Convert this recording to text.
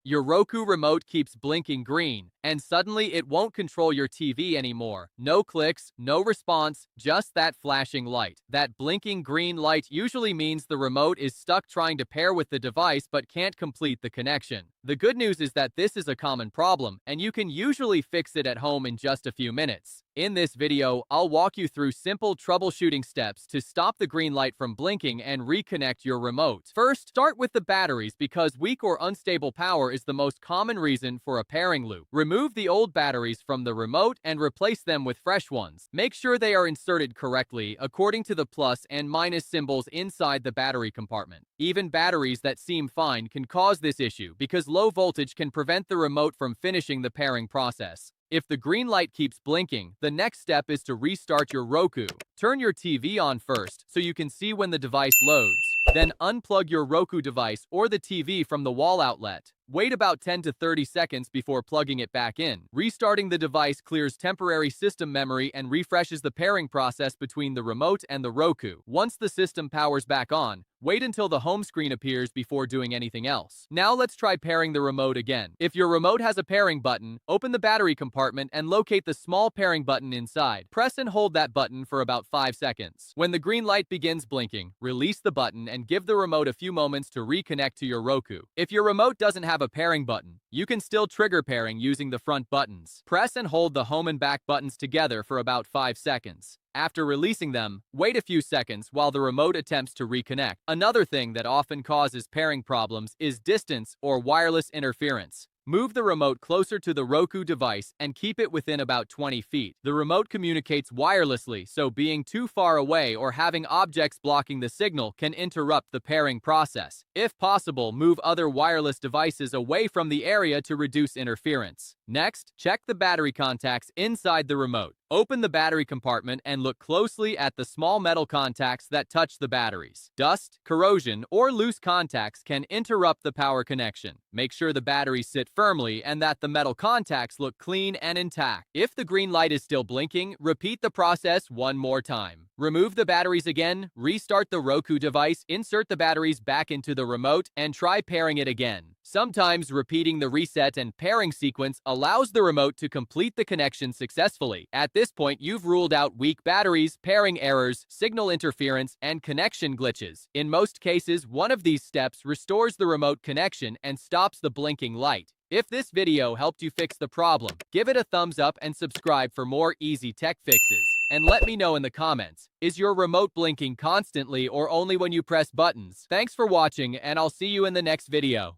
Your Roku remote keeps blinking green, and suddenly it won't control your TV anymore. No clicks, no response, just that flashing light. That blinking green light usually means the remote is stuck trying to pair with the device but can't complete the connection. The good news is that this is a common problem, and you can usually fix it at home in just a few minutes. In this video, I'll walk you through simple troubleshooting steps to stop the green light from blinking and reconnect your remote. First, start with the batteries because weak or unstable power is the most common reason for a pairing loop. Remove the old batteries from the remote and replace them with fresh ones. Make sure they are inserted correctly according to the plus and minus symbols inside the battery compartment. Even batteries that seem fine can cause this issue because low voltage can prevent the remote from finishing the pairing process. If the green light keeps blinking, the next step is to restart your Roku. Turn your TV on first so you can see when the device loads. Then unplug your Roku device or the TV from the wall outlet. Wait about 10 to 30 seconds before plugging it back in. Restarting the device clears temporary system memory and refreshes the pairing process between the remote and the Roku. Once the system powers back on, wait until the home screen appears before doing anything else. Now let's try pairing the remote again. If your remote has a pairing button, open the battery compartment and locate the small pairing button inside. Press and hold that button for about 5 seconds. When the green light begins blinking, release the button and give the remote a few moments to reconnect to your Roku. If your remote doesn't have a pairing button, you can still trigger pairing using the front buttons. Press and hold the home and back buttons together for about 5 seconds. After releasing them, wait a few seconds while the remote attempts to reconnect. Another thing that often causes pairing problems is distance or wireless interference. Move the remote closer to the Roku device and keep it within about 20 feet. The remote communicates wirelessly, so being too far away or having objects blocking the signal can interrupt the pairing process. If possible, move other wireless devices away from the area to reduce interference. Next, check the battery contacts inside the remote. Open the battery compartment and look closely at the small metal contacts that touch the batteries. Dust, corrosion, or loose contacts can interrupt the power connection. Make sure the batteries sit firmly and that the metal contacts look clean and intact. If the green light is still blinking, repeat the process one more time. Remove the batteries again, restart the Roku device, insert the batteries back into the remote, and try pairing it again. Sometimes repeating the reset and pairing sequence allows the remote to complete the connection successfully. At this point, you've ruled out weak batteries, pairing errors, signal interference, and connection glitches. In most cases, one of these steps restores the remote connection and stops the blinking light. If this video helped you fix the problem, give it a thumbs up and subscribe for more easy tech fixes. And let me know in the comments, is your remote blinking constantly or only when you press buttons? Thanks for watching, and I'll see you in the next video.